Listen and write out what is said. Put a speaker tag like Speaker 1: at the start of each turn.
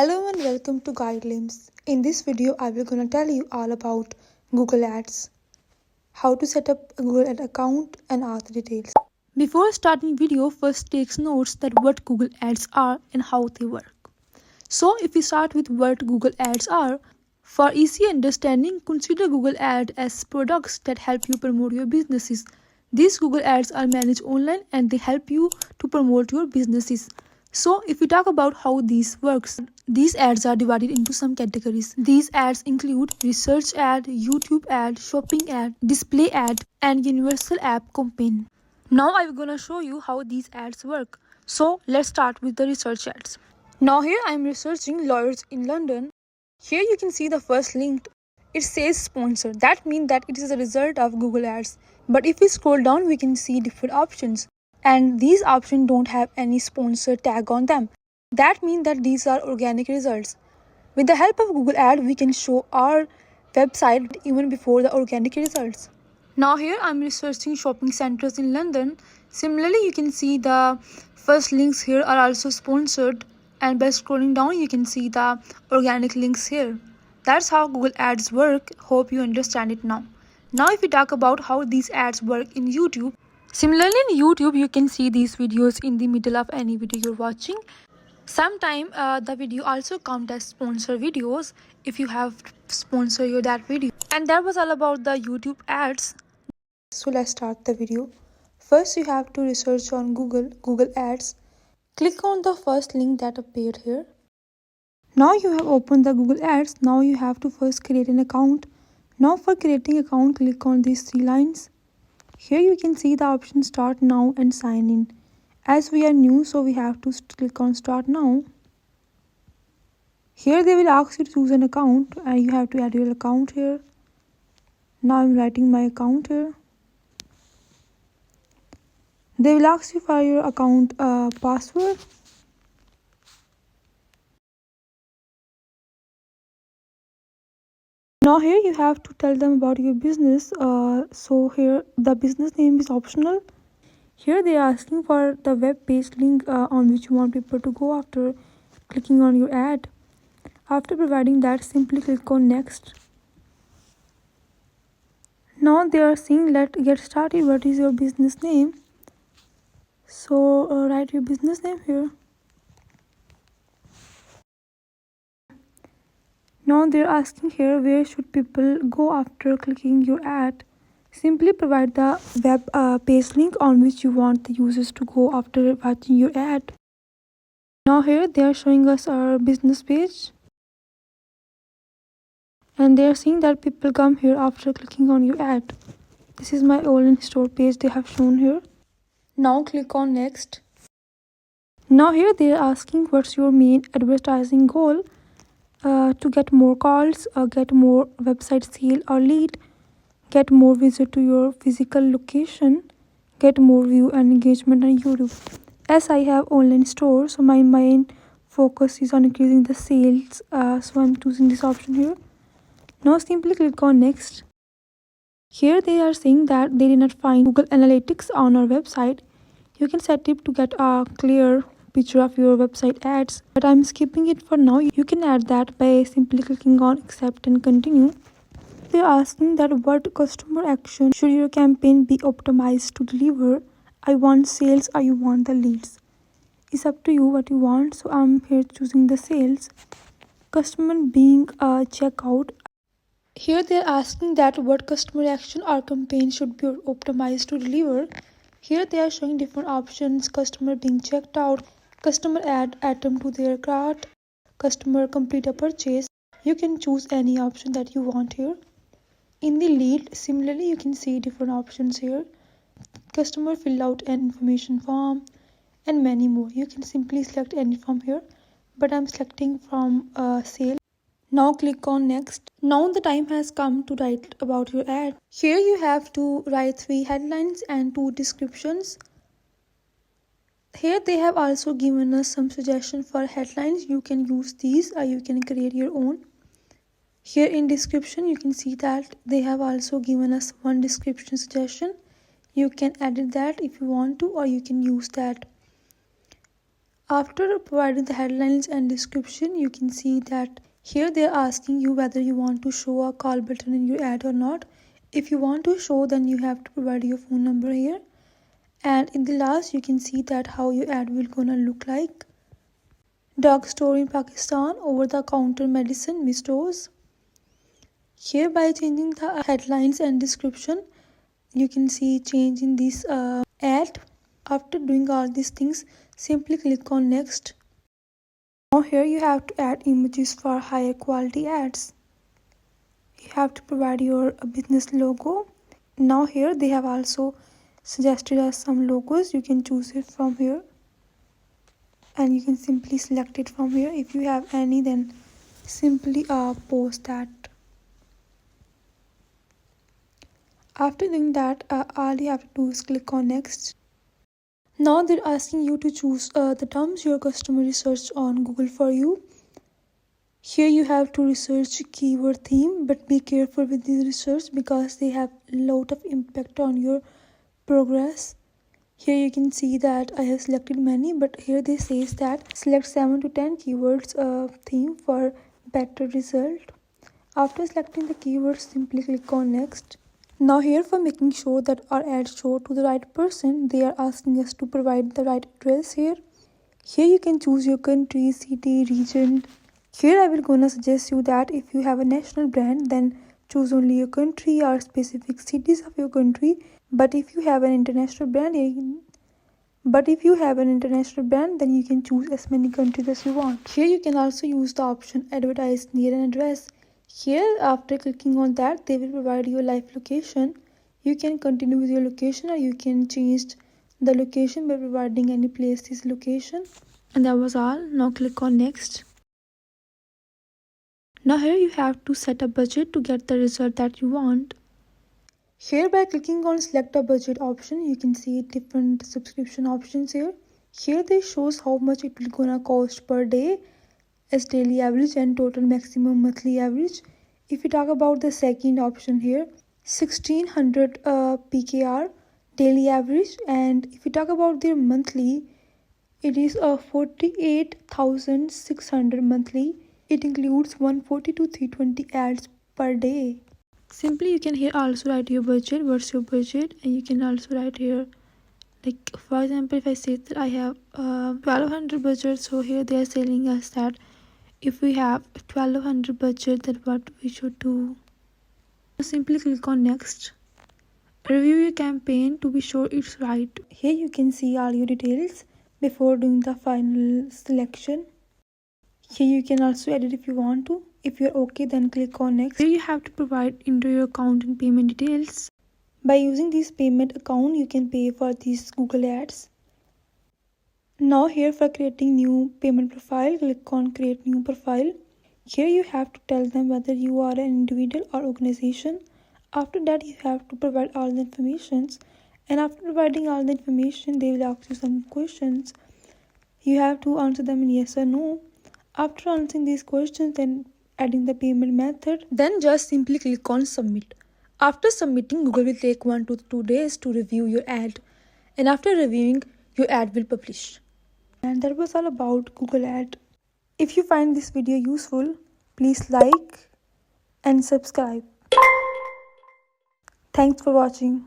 Speaker 1: Hello and welcome to Guidelines. In this video, I will gonna tell you all about Google Ads, how to set up a Google Ad account and all the details. Before starting video, first takes notes that what Google Ads are and how they work. So if we start with what Google Ads are, for easy understanding, consider Google Ads as products that help you promote your businesses. These Google Ads are managed online and they help you to promote your businesses. So if we talk about how these works, these ads are divided into some categories. These ads include research ad, YouTube ad, shopping ad, display ad, and universal app campaign. Now I'm gonna show you how these ads work. So let's start with the research ads. Now here I am researching lawyers in London. Here you can see the first link. It says sponsor. That means that it is a result of Google Ads. But if we scroll down, we can see different options. And these options don't have any sponsor tag on them. That means that these are organic results. With the help of Google Ads, we can show our website even before the organic results. Now here I'm researching shopping centers in London. Similarly, you can see the first links here are also sponsored, and by scrolling down you can see the organic links here. That's how Google Ads work. Hope you understand it now. Now if we talk about how these ads work in YouTube. Similarly in YouTube you can see these videos in the middle of any video you're watching. Sometimes the video also count as sponsor videos if you have sponsor your that video. And that was all about the YouTube ads. So let's start the video. First you have to research on Google Ads. Click on the first link that appeared here. Now you have opened the Google Ads. Now you have to first create an account. Now for creating account, click on these three lines. Here you can see the option start now and sign in. As we are new, so we have to click on start now. Here they will ask you to choose an account and you have to add your account here. Now I'm writing my account here. They will ask you for your account password. Now here you have to tell them about your business. So here the business name is optional. Here they are asking for the web page link on which you want people to go after clicking on your ad. After providing that, simply click on next. Now they are saying let's get started. What is your business name? So write your business name here. Now they're asking here where should people go after clicking your ad. Simply provide the web page link on which you want the users to go after watching your ad. Now here they are showing us our business page. And they are saying that people come here after clicking on your ad. This is my online store page they have shown here. Now click on next. Now here they are asking what's your main advertising goal. To get more calls, get more website sale or lead, get more visit to your physical location, get more view and engagement on YouTube. As I have online store, so my main focus is on increasing the sales, so I'm choosing this option here. Now simply click on next. Here they are saying that they did not find Google Analytics on our website. You can set it to get a clear picture of your website ads, but I'm skipping it for now. You can add that by simply clicking on accept and continue. They're asking that what customer action should your campaign be optimized to deliver. I want sales or you want the leads. It's up to you what you want, so I'm here choosing the sales. Customer being a checkout. Here they're asking that what customer action or campaign should be optimized to deliver. Here they are showing different options. Customer being checked out, customer add item to their cart, customer complete a purchase. You can choose any option that you want here. In the lead, similarly you can see different options here. Customer fill out an information form and many more. You can simply select any from here, but I'm selecting from sale. Now click on next. Now the time has come to write about your ad. Here you have to write 3 headlines and 2 descriptions. Here they have also given us some suggestions for headlines. You can use these or you can create your own. Here in description you can see that they have also given us one description suggestion. You can edit that if you want to, or you can use that. After providing the headlines and description, you can see that here they are asking you whether you want to show a call button in your ad or not. If you want to show, then you have to provide your phone number here. And in the last, you can see that how your ad will gonna look like. Dog store in Pakistan, over-the-counter medicine, Mistos. Here, by changing the headlines and description, you can see change in this ad. After doing all these things, simply click on next. Now here you have to add images for higher quality ads. You have to provide your business logo. Now here they have also suggested us some logos. You can choose it from here and you can simply select it from here. If you have any, then simply post that. After doing that, all you have to do is click on next. Now they're asking you to choose the terms your customer research on Google for you. Here you have to research keyword theme, but be careful with this research because they have a lot of impact on your progress. Here you can see that I have selected many, but here they says that select 7 to 10 keywords theme for better result. After selecting the keywords, simply click on next. Now here, for making sure that our ads show to the right person, they are asking us to provide the right address here. Here you can choose your country, city, region. Here I will gonna suggest you that if you have a national brand, then choose only your country or specific cities of your country. But if you have an international brand, then you can choose as many countries as you want. Here you can also use the option advertise near an address. Here, after clicking on that, they will provide you a live location. You can continue with your location or you can change the location by providing any place's location. And that was all. Now click on next. Now here you have to set a budget to get the result that you want. Here, by clicking on select a budget option, you can see different subscription options here. Here they shows how much it will gonna cost per day as daily average and total maximum monthly average. If we talk about the second option here, 1600 PKR daily average, and if we talk about their monthly, it is 48,600 monthly. It includes 140 to 320 ads per day. Simply you can here also write your budget, what's your budget, and you can also write here, like for example, if I say that I have 1200 budget, so here they are telling us that if we have 1200 budget, then what we should do. Simply click on next. Review your campaign to be sure it's right. Here you can see all your details before doing the final selection. Here you can also edit if you want to. If you're okay, then click on next. Here you have to provide enter your account and payment details. By using this payment account, you can pay for these Google ads. Now here, for creating new payment profile, click on create new profile. Here you have to tell them whether you are an individual or organization. After that, you have to provide all the informations, and after providing all the information, they will ask you some questions. You have to answer them in yes or no. After answering these questions, then adding the payment method, then just simply click on submit. After submitting, Google will take 1 to 2 days to review your ad, and after reviewing, your ad will publish. And that was all about Google Ad. If you find this video useful, please like and subscribe. Thanks for watching.